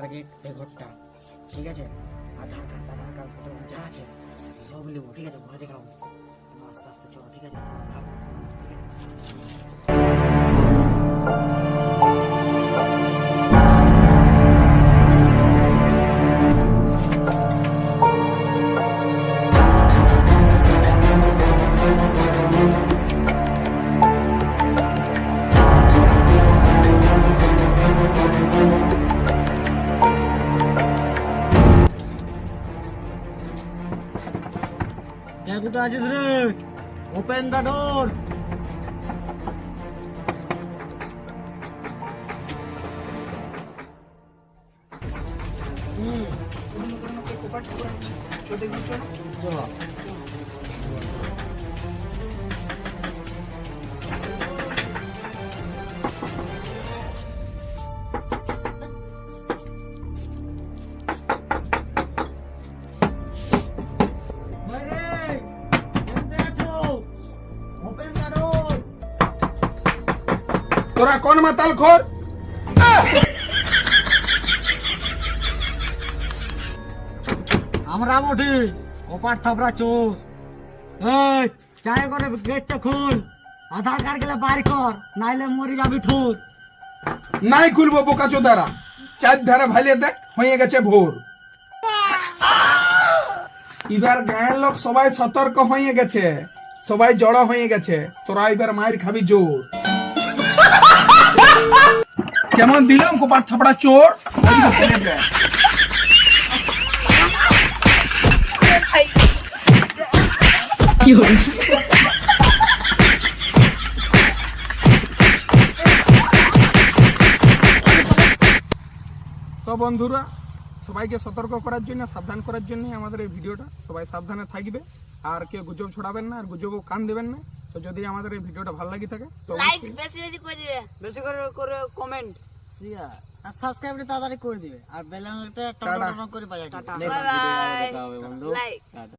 Target এই ঘরটা, ঠিক আছে? আধার কার্ড ফটো যা আছে সব নেবো, ঠিক আছে? ভয় দেখাও, আস্তে আস্তে চলো, ঠিক আছে? কোথায় আছিস রে? Open the door. তোরা কোন মাতাল খোর? আমরা মোটি কপাট থাপড়া চোর। এই চাই করে গেটটা খুল, আধার কার্ড গেলে বাইর কর, নাইলে মরি যাবি ঠোর। নাই খুলবো বোকা চোদারা, চার ধারে ভালিয়ে দেখ হয়ে গেছে ভোর। এবার গায়ের লোক সবাই সতর্ক হয়ে গেছে, সবাই জড়ো হয়ে গেছে, তোরা এবার মায়ের খাবি জোর। কেমন দিলাম কোপার থাপড়া চোর? তো বন্ধুরা, সবাইকে সতর্ক করার জন্য, সাবধান করার জন্য আমাদের এই ভিডিওটা। সবাই সাবধানে থাকবে, আর কেউ গুজব ছড়াবেন না, আর গুজবও কান দেবেন না। তো যদি আমাদের এই ভিডিওটা ভালো লাগে থাকে তো লাইক বেশি বেশি করে দিবে, বেশি করে করে কমেন্ট, শেয়ার আর সাবস্ক্রাইব তাড়াতাড়ি করে দিবে, আর বেল আইকনটা টন টন করে বাজায় দিবে। Bye bye, like.